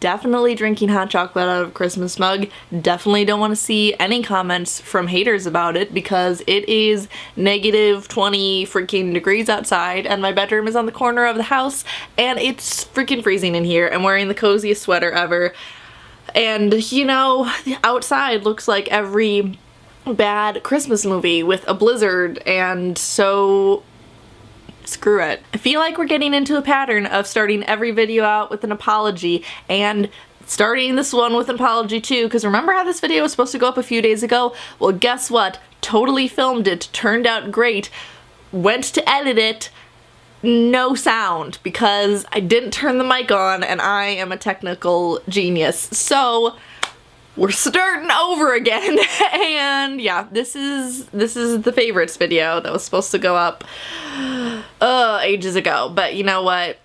Definitely drinking hot chocolate out of a Christmas mug. Definitely don't want to see any comments from haters about it because it is negative 20 freaking degrees outside and my bedroom is on the corner of the house and it's freaking freezing in here. I'm wearing the coziest sweater ever and you know, the outside looks like every bad Christmas movie with a blizzard, and so screw it. I feel like we're getting into a pattern of starting every video out with an apology and starting this one with an apology too, because remember how this video was supposed to go up a few days ago? Well, guess what? Totally filmed it, turned out great, went to edit it, no sound because I didn't turn the mic on and I am a technical genius. So we're starting over again and yeah, this is the favorites video that was supposed to go up ages ago, but you know what?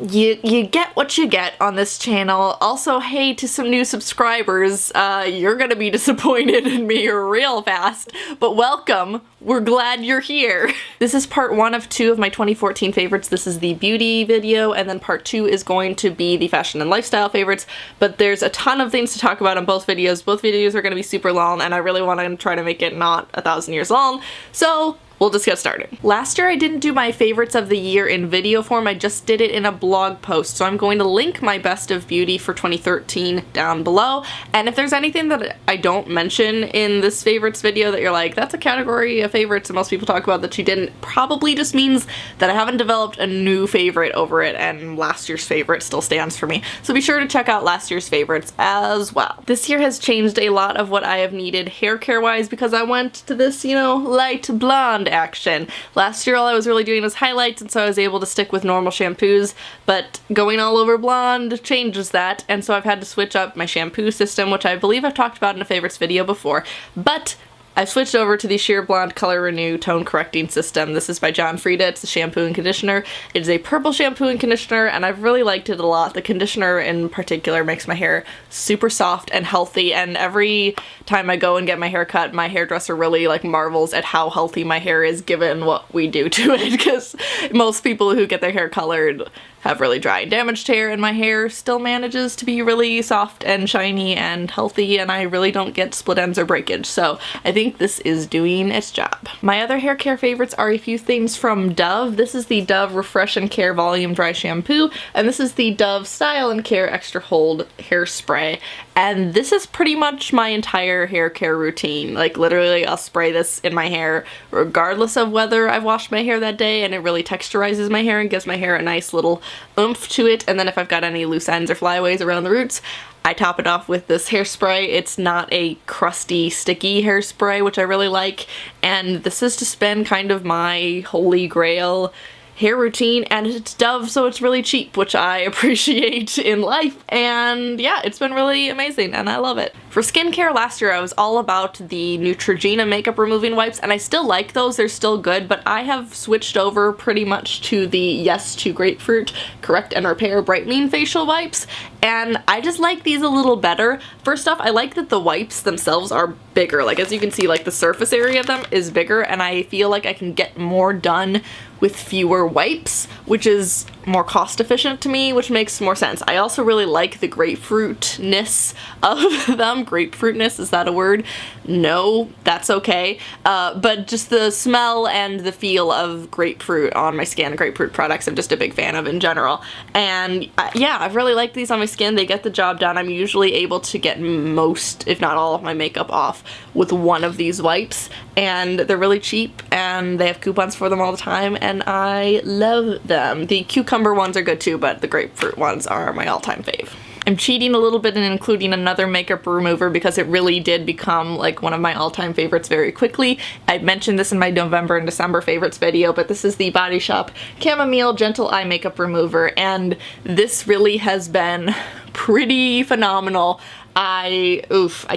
You get what you get on this channel. Also, hey to some new subscribers, you're gonna be disappointed in me real fast, but welcome. We're glad you're here. This is part 1 of 2 of my 2014 favorites. This is the beauty video, and then part 2 is going to be the fashion and lifestyle favorites, but there's a ton of things to talk about in both videos. Both videos are gonna be super long, and I really want to try to make it not 1,000 years long, so we'll just get started. Last year I didn't do my favorites of the year in video form, I just did it in a blog post, so I'm going to link my best of beauty for 2013 down below, and if there's anything that I don't mention in this favorites video that you're like, that's a category of favorites that most people talk about that you didn't, probably just means that I haven't developed a new favorite over it and last year's favorite still stands for me. So be sure to check out last year's favorites as well. This year has changed a lot of what I have needed hair care wise because I went to this, you know, light blonde action. Last year all I was really doing was highlights, and so I was able to stick with normal shampoos, but going all over blonde changes that, and so I've had to switch up my shampoo system, which I believe I've talked about in a favorites video before, but I've switched over to the Sheer Blonde Color Renew Tone Correcting System. This is by Frieda. It's a shampoo and conditioner. It is a purple shampoo and conditioner, and I've really liked it a lot. The conditioner in particular makes my hair super soft and healthy, and every time I go and get my hair cut, my hairdresser really like marvels at how healthy my hair is given what we do to it, because most people who get their hair colored have really dry and damaged hair, and my hair still manages to be really soft and shiny and healthy, and I really don't get split ends or breakage, so I think this is doing its job. My other hair care favorites are a few things from Dove. This is the Dove Refresh+Care Volume Dry Shampoo, and this is the Dove Style+Care Extra Hold Hairspray, and this is pretty much my entire hair care routine. Like literally I'll spray this in my hair regardless of whether I've washed my hair that day, and it really texturizes my hair and gives my hair a nice little oomph to it, and then if I've got any loose ends or flyaways around the roots, I top it off with this hairspray. It's not a crusty, sticky hairspray, which I really like, and this has just been kind of my holy grail hair routine, and it's Dove, so it's really cheap, which I appreciate in life, and yeah, it's been really amazing, and I love it. For skincare last year, I was all about the Neutrogena makeup removing wipes, and I still like those, they're still good, but I have switched over pretty much to the Yes to Grapefruit Correct and Repair Brightening Facial Wipes, and I just like these a little better. First off, I like that the wipes themselves are bigger. Like as you can see, like the surface area of them is bigger, and I feel like I can get more done with fewer wipes, which is more cost efficient to me, which makes more sense. I also really like the grapefruitness of them. Grapefruitness, is that a word? No, that's okay. But just the smell and the feel of grapefruit on my skin, grapefruit products I'm just a big fan of in general. And yeah, I've really liked these on my skin. They get the job done. I'm usually able to get most, if not all of my makeup off with one of these wipes, and they're really cheap, and they have coupons for them all the time, and I love them. The cucumber ones are good too, but the grapefruit ones are my all-time fave. I'm cheating a little bit and including another makeup remover because it really did become like one of my all-time favorites very quickly. I mentioned this in my November and December favorites video, but this is the Body Shop Chamomile Gentle Eye Makeup Remover, and this really has been pretty phenomenal. I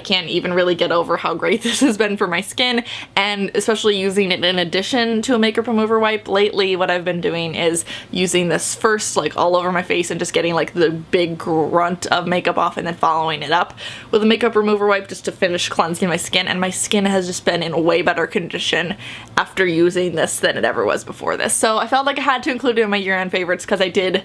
can't even really get over how great this has been for my skin, and especially using it in addition to a makeup remover wipe. Lately what I've been doing is using this first like all over my face and just getting like the big grunt of makeup off, and then following it up with a makeup remover wipe just to finish cleansing my skin, and my skin has just been in way better condition after using this than it ever was before this. So I felt like I had to include it in my year-end favorites because I did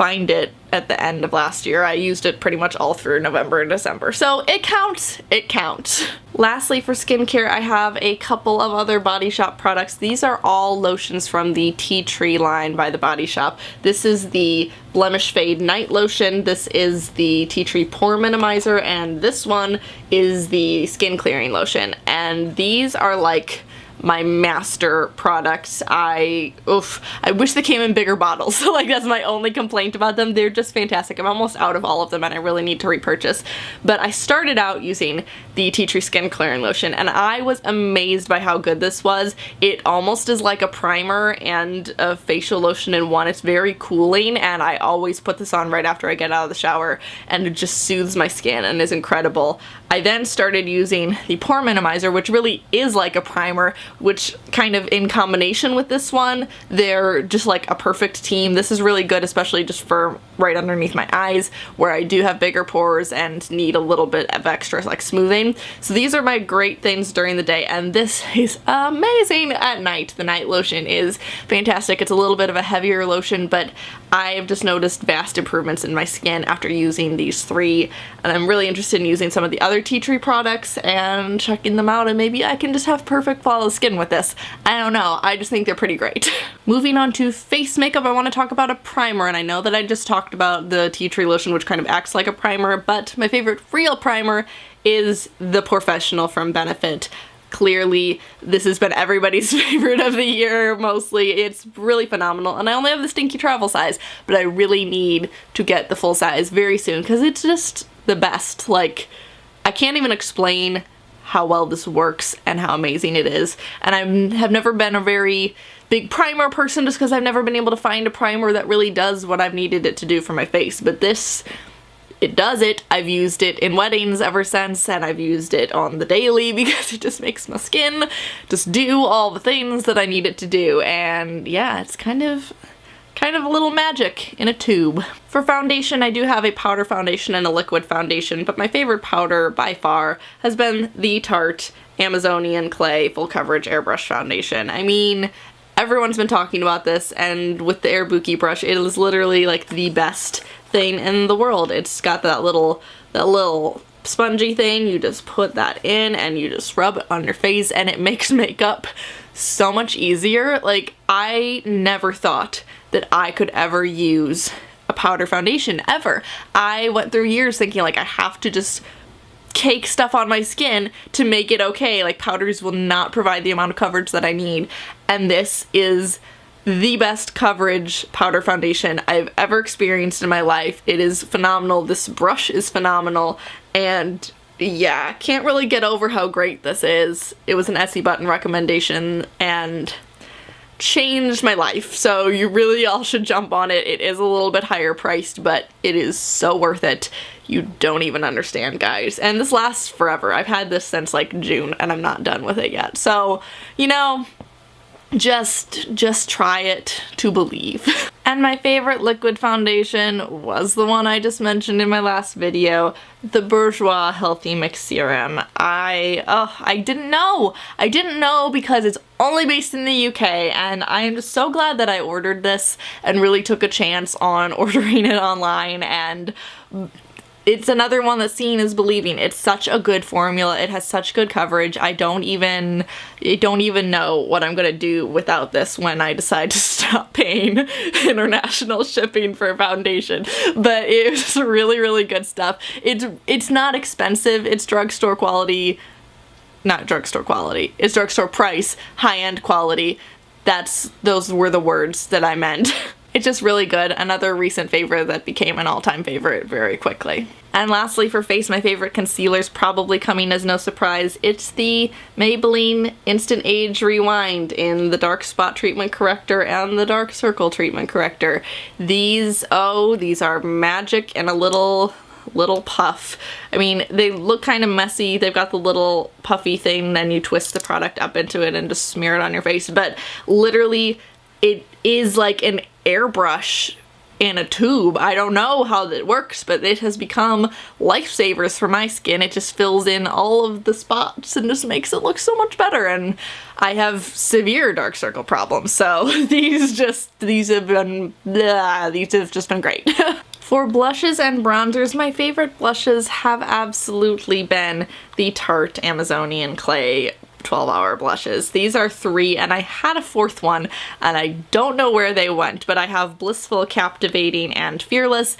find it at the end of last year. I used it pretty much all through November and December. So it counts. It counts. Lastly, for skincare, I have a couple of other Body Shop products. These are all lotions from the Tea Tree line by the Body Shop. This is the Blemish Fade Night Lotion. This is the Tea Tree Pore Minimizer, and this one is the Skin Clearing Lotion. And these are like my master products. I wish they came in bigger bottles. So like that's my only complaint about them. They're just fantastic. I'm almost out of all of them and I really need to repurchase. But I started out using the Tea Tree Skin Clearing Lotion and I was amazed by how good this was. It almost is like a primer and a facial lotion in one. It's very cooling and I always put this on right after I get out of the shower and it just soothes my skin and is incredible. I then started using the Pore Minimizer, which really is like a primer, which kind of in combination with this one, they're just like a perfect team. This is really good, especially just for right underneath my eyes where I do have bigger pores and need a little bit of extra like smoothing. So these are my great things during the day, and this is amazing at night. The night lotion is fantastic. It's a little bit of a heavier lotion, but I've just noticed vast improvements in my skin after using these three, and I'm really interested in using some of the other Tea Tree products and checking them out, and maybe I can just have perfect flawless skin with this. I don't know, I just think they're pretty great. Moving on to face makeup, I want to talk about a primer, and I know that I just talked about the Tea Tree lotion, which kind of acts like a primer, but my favorite real primer is the Porefessional from Benefit. Clearly, this has been everybody's favorite of the year, mostly. It's really phenomenal, and I only have the stinky travel size, but I really need to get the full size very soon, because it's just the best. Like, I can't even explain how well this works and how amazing it is, and I have never been a very big primer person just because I've never been able to find a primer that really does what I've needed it to do for my face, but this, it does it. I've used it in weddings ever since, and I've used it on the daily because it just makes my skin just do all the things that I need it to do, and yeah, it's kind of a little magic in a tube. For foundation, I do have a powder foundation and a liquid foundation, but my favorite powder by far has been the Tarte Amazonian Clay Full Coverage Airbrush Foundation. I mean, everyone's been talking about this, and with the Air Buki brush, it is literally like the best thing in the world. It's got that little spongy thing. You just put that in and you just rub it on your face and it makes makeup so much easier. Like, I never thought that I could ever use a powder foundation, ever. I went through years thinking like I have to just cake stuff on my skin to make it okay. Like, powders will not provide the amount of coverage that I need, and this is the best coverage powder foundation I've ever experienced in my life. It is phenomenal. This brush is phenomenal, and yeah, can't really get over how great this is. It was an Etsy button recommendation and changed my life, so you really all should jump on it. It is a little bit higher priced, but it is so worth it. You don't even understand, guys. And this lasts forever. I've had this since like June and I'm not done with it yet. So, you know, just try it to believe. And my favorite liquid foundation was the one I just mentioned in my last video, the Bourjois Healthy Mix Serum. I didn't know because it's only based in the UK, and I am just so glad that I ordered this and really took a chance on ordering it online, and it's another one that's seeing is believing. It's such a good formula. It has such good coverage. I don't even know what I'm gonna do without this when I decide to stop paying international shipping for a foundation. But it's really, really good stuff. It's not expensive. It's drugstore quality. Not drugstore quality. It's drugstore price, high-end quality. Those were the words that I meant. It's just really good. Another recent favorite that became an all-time favorite very quickly. And lastly, for face, my favorite concealer's probably coming as no surprise. It's the Maybelline Instant Age Rewind in the Dark Spot Treatment Corrector and the Dark Circle Treatment Corrector. These are magic and a little puff. I mean, they look kind of messy. They've got the little puffy thing, then you twist the product up into it and just smear it on your face. But literally, it is like an airbrush in a tube. I don't know how that works, but it has become lifesavers for my skin. It just fills in all of the spots and just makes it look so much better. And I have severe dark circle problems, so these have just been great. For blushes and bronzers, my favorite blushes have absolutely been the Tarte Amazonian Clay 12-hour blushes. These are 3, and I had a 4th one, and I don't know where they went, but I have Blissful, Captivating, and Fearless,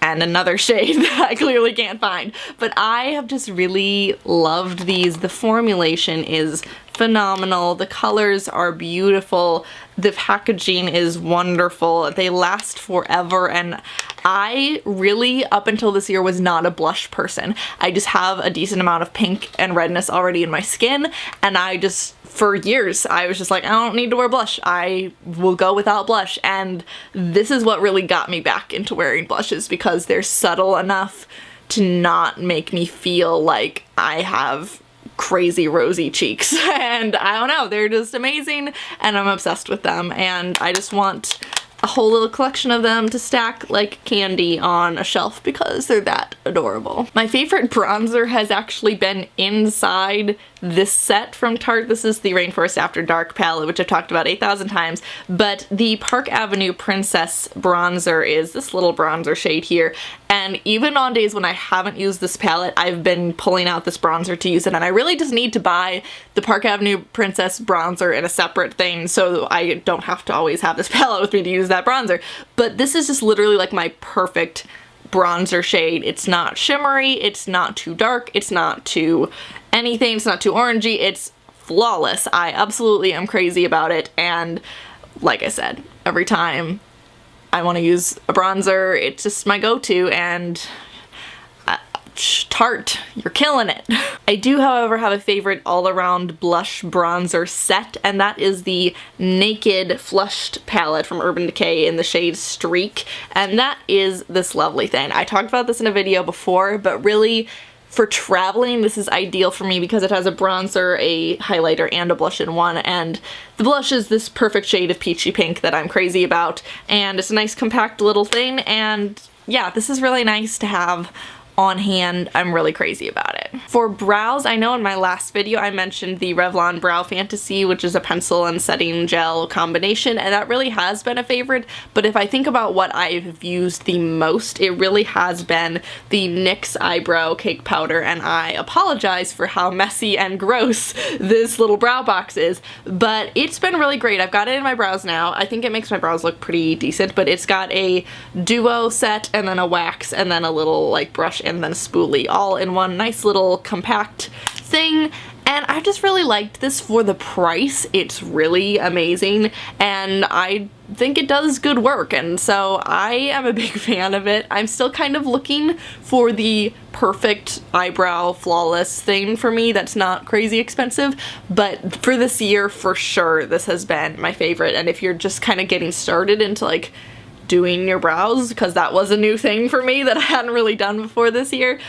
and another shade that I clearly can't find. But I have just really loved these. The formulation is phenomenal. The colors are beautiful. The packaging is wonderful. They last forever, and I really, up until this year, was not a blush person. I just have a decent amount of pink and redness already in my skin, and I just, for years, I was just like, I don't need to wear blush. I will go without blush, and this is what really got me back into wearing blushes, because they're subtle enough to not make me feel like I have crazy rosy cheeks. And I don't know, they're just amazing, and I'm obsessed with them, and I just want a whole little collection of them to stack like candy on a shelf because they're that adorable. My favorite bronzer has actually been inside this set from Tarte. This is the Rainforest After Dark palette, which I've talked about 8,000 times, but the Park Avenue Princess bronzer is this little bronzer shade here, and even on days when I haven't used this palette, I've been pulling out this bronzer to use it, and I really just need to buy the Park Avenue Princess bronzer in a separate thing so I don't have to always have this palette with me to use that bronzer. But this is just literally like my perfect bronzer shade. It's not shimmery, it's not too dark, it's not too anything, it's not too orangey, it's flawless. I absolutely am crazy about it, and like I said, every time I want to use a bronzer, it's just my go-to, and Tarte, you're killing it. I do, however, have a favorite all-around blush bronzer set, and that is the Naked Flushed palette from Urban Decay in the shade Streak, and that is this lovely thing. I talked about this in a video before, but really, for traveling, this is ideal for me because it has a bronzer, a highlighter, and a blush in one, and the blush is this perfect shade of peachy pink that I'm crazy about, and it's a nice compact little thing, and yeah, this is really nice to have on hand. I'm really crazy about it. For brows, I know in my last video I mentioned the Revlon Brow Fantasy, which is a pencil and setting gel combination, and that really has been a favorite, but if I think about what I've used the most, it really has been the NYX Eyebrow Cake Powder, and I apologize for how messy and gross this little brow box is, but it's been really great. I've got it in my brows now. I think it makes my brows look pretty decent, but it's got a duo set and then a wax and then a little like brush and then a spoolie all in one nice little compact thing, and I just really liked this for the price. It's really amazing, and I think it does good work, and so I am a big fan of it. I'm still kind of looking for the perfect eyebrow flawless thing for me that's not crazy expensive, but for this year, for sure, this has been my favorite. And if you're just kind of getting started into like doing your brows, because that was a new thing for me that I hadn't really done before this year,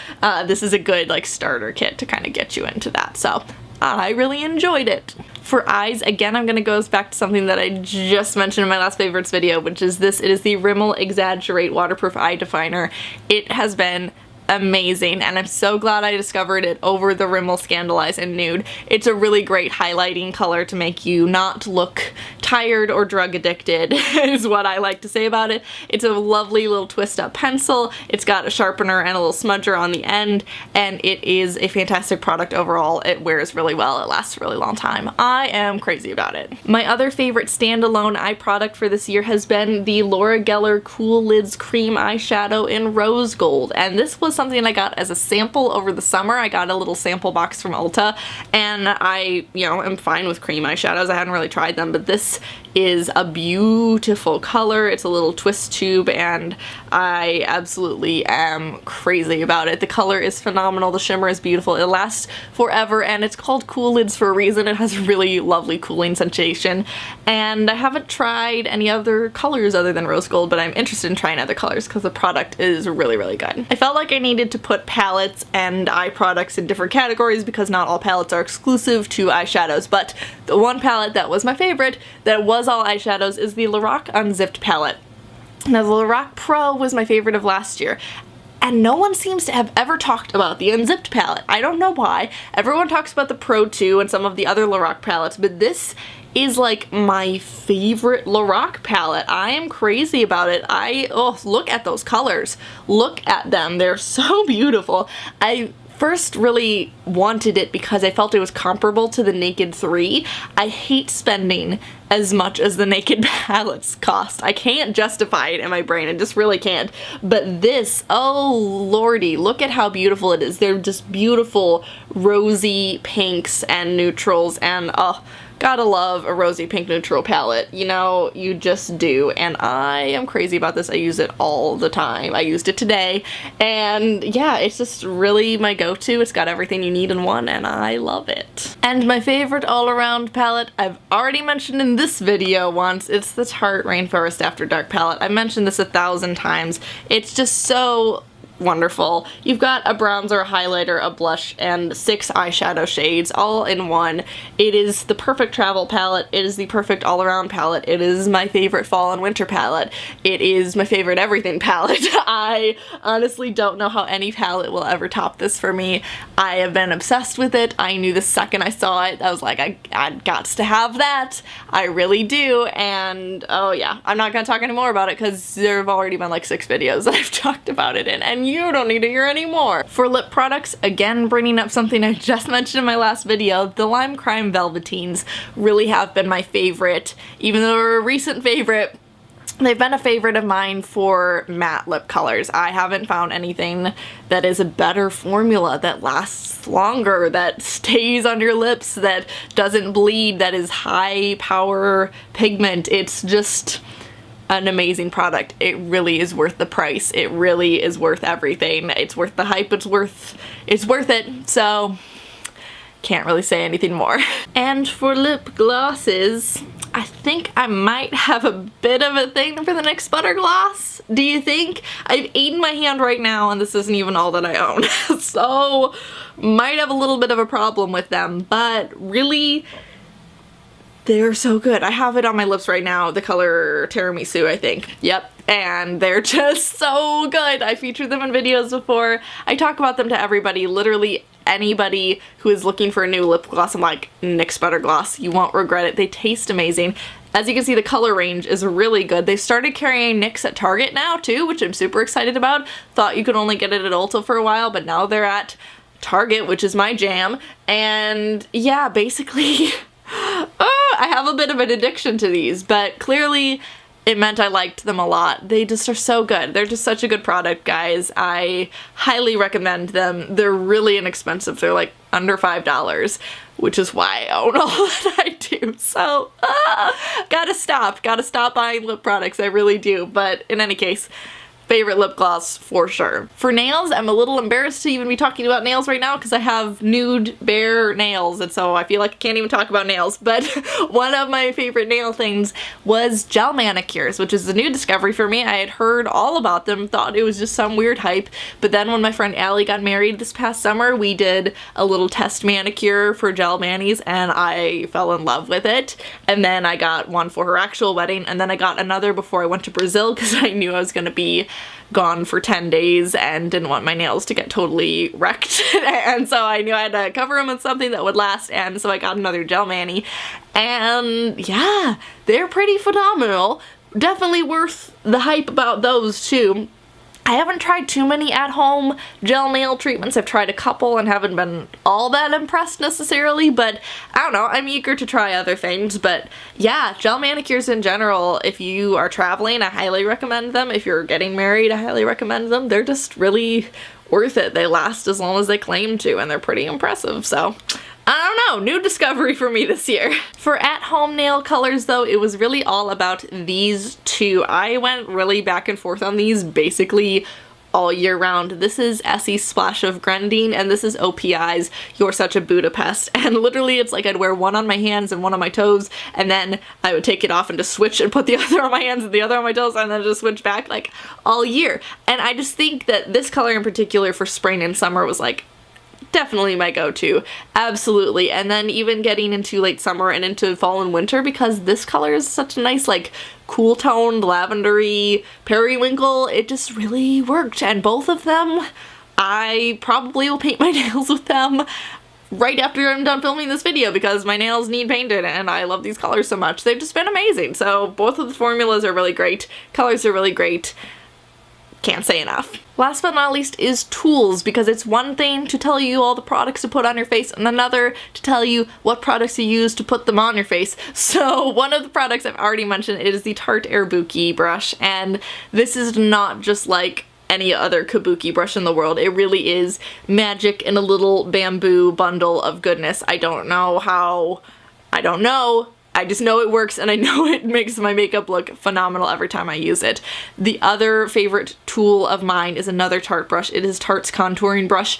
this is a good like starter kit to kind of get you into that, so I really enjoyed it. For eyes, again, I'm gonna go back to something that I just mentioned in my last favorites video, which is this. It is the Rimmel Exaggerate Waterproof Eye Definer. It has been amazing, and I'm so glad I discovered it over the Rimmel Scandalize in Nude. It's a really great highlighting color to make you not look tired or drug addicted is what I like to say about it. It's a lovely little twist up pencil. It's got a sharpener and a little smudger on the end, and it is a fantastic product overall. It wears really well. It lasts a really long time. I am crazy about it. My other favorite standalone eye product for this year has been the Laura Geller Cool Lids Cream Eyeshadow in Rose Gold, and this was something I got as a sample over the summer. I got a little sample box from Ulta, and I, am fine with cream eyeshadows. I hadn't really tried them, but this is a beautiful color. It's a little twist tube, and I absolutely am crazy about it. The color is phenomenal. The shimmer is beautiful. It lasts forever, and it's called Cool Lids for a reason. It has a really lovely cooling sensation, and I haven't tried any other colors other than rose gold, but I'm interested in trying other colors because the product is really, really good. I felt like I needed to put palettes and eye products in different categories because not all palettes are exclusive to eyeshadows, but the one palette that was my favorite that was all eyeshadows is the Lorac Unzipped palette. Now the Lorac Pro was my favorite of last year. And no one seems to have ever talked about the Unzipped palette. I don't know why. Everyone talks about the Pro 2 and some of the other Lorac palettes, but this is like my favorite Lorac palette. I am crazy about it. Oh, look at those colors. Look at them. They're so beautiful. I first really wanted it because I felt it was comparable to the Naked 3. I hate spending as much as the Naked palettes cost. I can't justify it in my brain. I just really can't. But this, oh lordy, look at how beautiful it is. They're just beautiful rosy pinks and neutrals, and oh, gotta love a rosy pink neutral palette. You know, you just do. And I am crazy about this. I use it all the time. I used it today. And yeah, it's just really my go-to. It's got everything you need in one, and I love it. And my favorite all-around palette, I've already mentioned in this video once. It's the Tarte Rainforest After Dark palette. I've mentioned this 1,000 times. It's just so wonderful. You've got a bronzer, a highlighter, a blush, and 6 eyeshadow shades all in one. It is the perfect travel palette. It is the perfect all-around palette. It is my favorite fall and winter palette. It is my favorite everything palette. I honestly don't know how any palette will ever top this for me. I have been obsessed with it. I knew the second I saw it, I was like, I got to have that. I really do. And oh yeah, I'm not gonna talk anymore about it because there have already been like 6 videos that I've talked about it in, and you don't need to hear any more. For lip products, again bringing up something I just mentioned in my last video, the Lime Crime Velveteens really have been my favorite. Even though they're a recent favorite, they've been a favorite of mine for matte lip colors. I haven't found anything that is a better formula, that lasts longer, that stays on your lips, that doesn't bleed, that is high power pigment. It's just an amazing product. It really is worth the price. It really is worth everything. It's worth the hype. It's worth it. So can't really say anything more. And for lip glosses, I think I might have a bit of a thing for the NYX Butter Gloss. Do you think? I've 8 in my hand right now, and this isn't even all that I own. So might have a little bit of a problem with them, but really, they're so good. I have it on my lips right now, the color Tiramisu, I think. Yep, and they're just so good. I featured them in videos before. I talk about them to everybody, literally anybody who is looking for a new lip gloss. I'm like, NYX Butter Gloss, you won't regret it. They taste amazing. As you can see, the color range is really good. They started carrying NYX at Target now too, which I'm super excited about. Thought you could only get it at Ulta for a while, but now they're at Target, which is my jam. And yeah, basically I have a bit of an addiction to these, but clearly it meant I liked them a lot. They just are so good. They're just such a good product, guys. I highly recommend them. They're really inexpensive. They're like under $5, which is why I own all that I do. So, gotta stop buying lip products. I really do. But in any case, favorite lip gloss for sure. For nails, I'm a little embarrassed to even be talking about nails right now because I have nude bare nails, and so I feel like I can't even talk about nails. But one of my favorite nail things was gel manicures, which is a new discovery for me. I had heard all about them, thought it was just some weird hype, but then when my friend Allie got married this past summer, we did a little test manicure for gel manis, and I fell in love with it. And then I got one for her actual wedding, and then I got another before I went to Brazil because I knew I was gonna be gone for 10 days and didn't want my nails to get totally wrecked. And so I knew I had to cover them with something that would last, and so I got another gel mani. And yeah, they're pretty phenomenal. Definitely worth the hype about those too. I haven't tried too many at-home gel nail treatments. I've tried a couple and haven't been all that impressed necessarily, but I don't know, I'm eager to try other things. But yeah, gel manicures in general, if you are traveling, I highly recommend them. If you're getting married, I highly recommend them. They're just really worth it. They last as long as they claim to, and they're pretty impressive, so I don't know, new discovery for me this year. For at-home nail colors though, it was really all about these two. I went really back and forth on these basically all year round. This is Essie's Splash of Grendine, and this is OPI's You're Such a Budapest. And literally it's like I'd wear one on my hands and one on my toes, and then I would take it off and just switch and put the other on my hands and the other on my toes, and then just switch back like all year. And I just think that this color in particular for spring and summer was like definitely my go-to. Absolutely. And then even getting into late summer and into fall and winter, because this color is such a nice, like, cool toned, lavendery periwinkle. It just really worked. And both of them, I probably will paint my nails with them right after I'm done filming this video because my nails need painted and I love these colors so much. They've just been amazing. So both of the formulas are really great. Colors are really great. Can't say enough. Last but not least is tools, because it's one thing to tell you all the products to put on your face and another to tell you what products you use to put them on your face. So one of the products I've already mentioned is the Tarte Kabuki brush, and this is not just like any other kabuki brush in the world. It really is magic in a little bamboo bundle of goodness. I don't know how, I don't know. I just know it works and I know it makes my makeup look phenomenal every time I use it. The other favorite tool of mine is another Tarte brush. It is Tarte's contouring brush,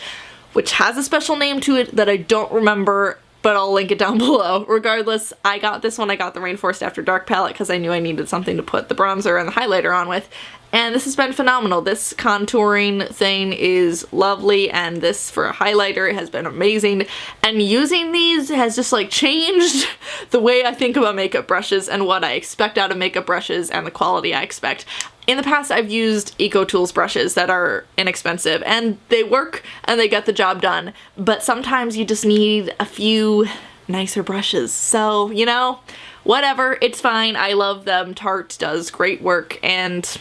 which has a special name to it that I don't remember, but I'll link it down below. Regardless, I got this one. I got the Rainforest After Dark palette because I knew I needed something to put the bronzer and the highlighter on with. And this has been phenomenal. This contouring thing is lovely, and this for a highlighter has been amazing. And using these has just like changed the way I think about makeup brushes and what I expect out of makeup brushes and the quality I expect. In the past, I've used EcoTools brushes that are inexpensive, and they work and they get the job done. But sometimes you just need a few nicer brushes. So, you know, whatever, it's fine. I love them. Tarte does great work, and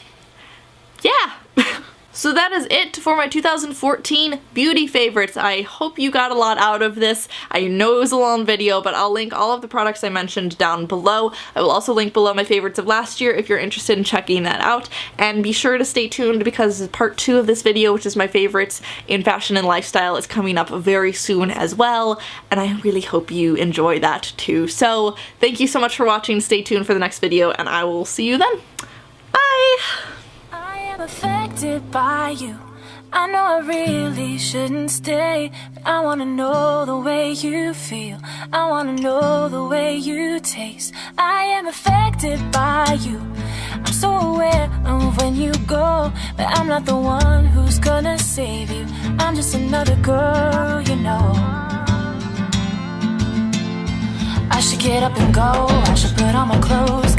yeah. So that is it for my 2014 beauty favorites. I hope you got a lot out of this. I know it was a long video, but I'll link all of the products I mentioned down below. I will also link below my favorites of last year if you're interested in checking that out. And be sure to stay tuned because part 2 of this video, which is my favorites in fashion and lifestyle, is coming up very soon as well. And I really hope you enjoy that too. So thank you so much for watching. Stay tuned for the next video and I will see you then. Bye! Affected by you. I know I really shouldn't stay, but I wanna know the way you feel. I wanna know the way you taste. I am affected by you. I'm so aware of when you go, but I'm not the one who's gonna save you. I'm just another girl, you know. I should get up and go. I should put on my clothes